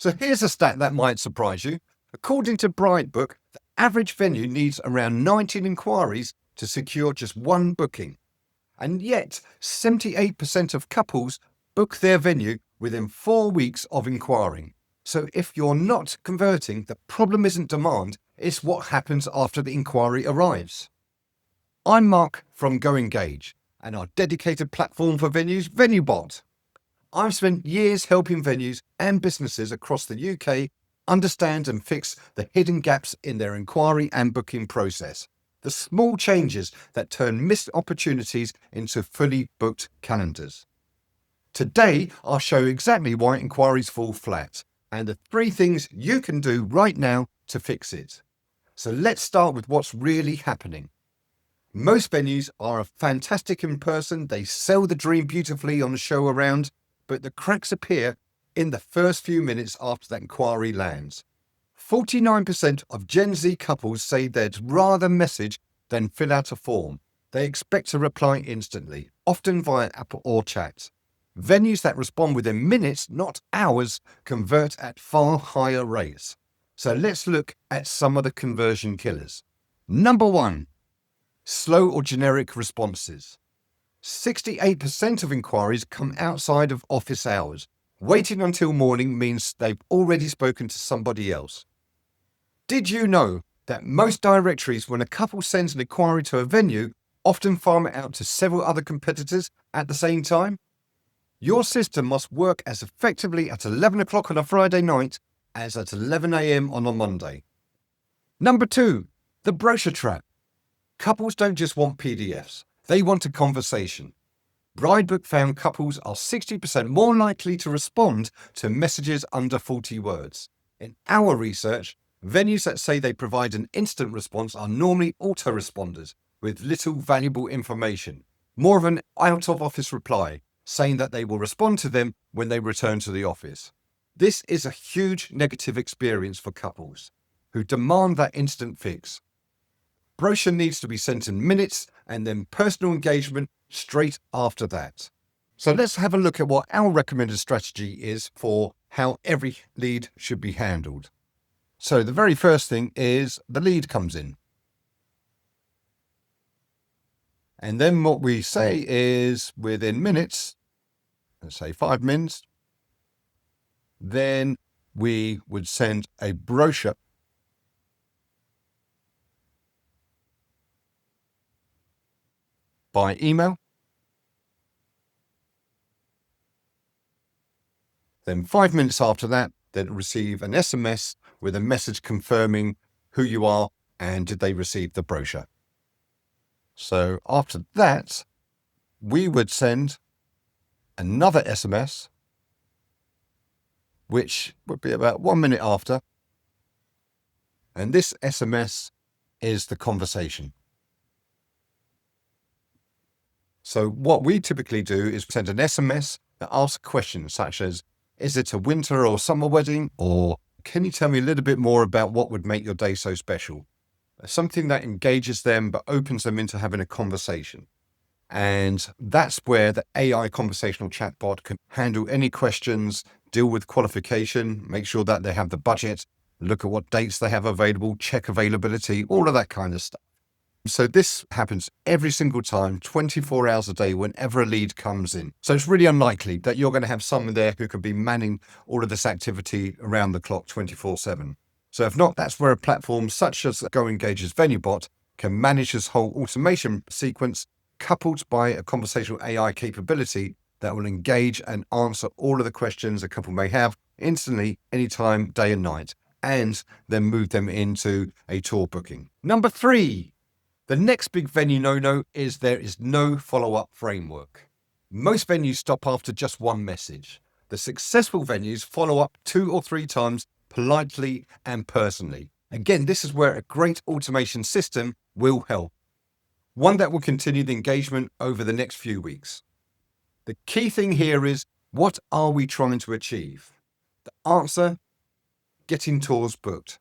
So here's a stat that might surprise you. According to Bridebook, the average venue needs around 19 inquiries to secure just one booking. And yet, 78% of couples book their venue within 4 weeks of inquiring. So if you're not converting, the problem isn't demand, it's what happens after the inquiry arrives. I'm Mark from GoEngage, and our dedicated platform for venues, VenueBot. I've spent years helping venues and businesses across the UK understand and fix the hidden gaps in their inquiry and booking process. The small changes that turn missed opportunities into fully booked calendars. Today, I'll show exactly why inquiries fall flat and the 3 things you can do right now to fix it. So let's start with what's really happening. Most venues are fantastic in person. They sell the dream beautifully on a show around, but the cracks appear in the first few minutes after that inquiry lands. 49% of Gen Z couples say they'd rather message than fill out a form. They expect a reply instantly, often via app or chat. Venues that respond within minutes, not hours, convert at far higher rates. So let's look at some of the conversion killers. Number 1, slow or generic responses. 68% of inquiries come outside of office hours. Waiting until morning means they've already spoken to somebody else. Did you know that most directories, when a couple sends an inquiry to a venue, often farm it out to several other competitors at the same time? Your system must work as effectively at 11 o'clock on a Friday night as at 11 a.m. on a Monday. Number 2, the Brochure Trap. Couples don't just want PDFs, they want a conversation. Bridebook found couples are 60% more likely to respond to messages under 40 words. In our research, venues that say they provide an instant response are normally autoresponders with little valuable information, more of an out-of-office reply, saying that they will respond to them when they return to the office. This is a huge negative experience for couples who demand that instant fix. Brochure needs to be sent in minutes and then personal engagement straight after that. So let's have a look at what our recommended strategy is for how every lead should be handled. So the very first thing is the lead comes in. And then what we say is within minutes, let's say 5 minutes, then we would send a brochure by email. Then 5 minutes after that, they'd receive an SMS with a message confirming who you are and did they receive the brochure. So after that, we would send another SMS, which would be about 1 minute after. And this SMS is the conversation. So what we typically do is send an SMS that asks questions such as, is it a winter or summer wedding? Or can you tell me a little bit more about what would make your day so special? Something that engages them but opens them into having a conversation. And that's where the AI conversational chatbot can handle any questions, deal with qualification, make sure that they have the budget, look at what dates they have available, check availability, all of that kind of stuff. So this happens every single time, 24 hours a day, whenever a lead comes in. So it's really unlikely that you're going to have someone there who can be manning all of this activity around the clock 24/7. So if not, that's where a platform such as GoEngage's VenueBot can manage this whole automation sequence, coupled by a conversational AI capability that will engage and answer all of the questions a couple may have instantly, anytime, day and night, and then move them into a tour booking. Number 3. The next big venue no-no is there is no follow-up framework. Most venues stop after just one message. The successful venues follow up 2 or 3 times politely and personally. Again, this is where a great automation system will help. One that will continue the engagement over the next few weeks. The key thing here is, what are we trying to achieve? The answer, getting tours booked.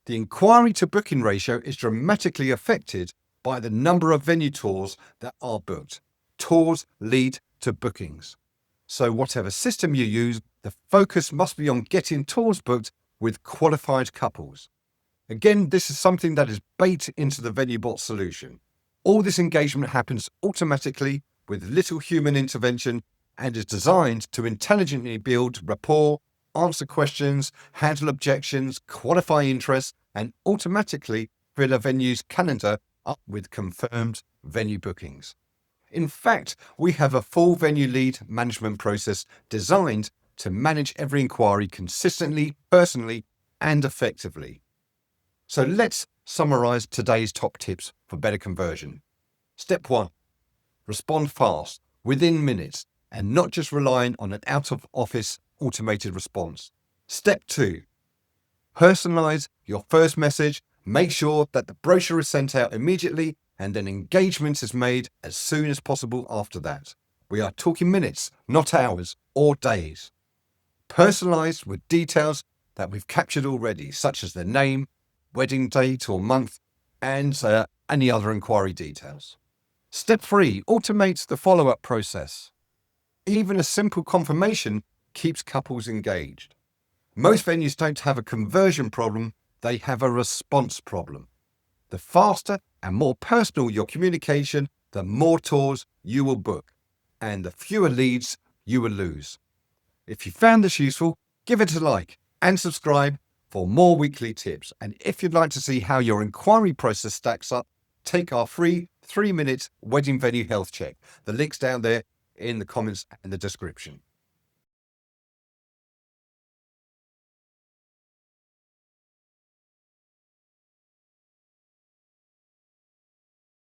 The inquiry to booking ratio is dramatically affected by the number of venue tours that are booked. Tours lead to bookings. So whatever system you use, The focus must be on getting tours booked with qualified couples. Again, this is something that is baked into the VenueBot solution. All this engagement happens automatically with little human intervention and is designed to intelligently build rapport, answer questions, handle objections, qualify interest, and automatically fill a venue's calendar up with confirmed venue bookings. In fact, we have a full venue lead management process designed to manage every inquiry consistently, personally, and effectively. So let's summarize today's top tips for better conversion. Step 1. Respond fast, within minutes, and not just relying on an out-of-office automated response. Step 2. Personalize your first message. Make sure that the brochure is sent out immediately and then engagement is made as soon as possible after that. We are talking minutes, not hours or days. Personalized with details that we've captured already, such as the name, wedding date or month, and any other inquiry details. Step 3. Automate the follow-up process. Even a simple confirmation keeps couples engaged. Most venues don't have a conversion problem, they have a response problem. The faster and more personal your communication, the more tours you will book, and the fewer leads you will lose. If you found this useful, give it a like and subscribe for more weekly tips. And if you'd like to see how your inquiry process stacks up, take our free 3-minute wedding venue health check. The link's down there in the comments and the description.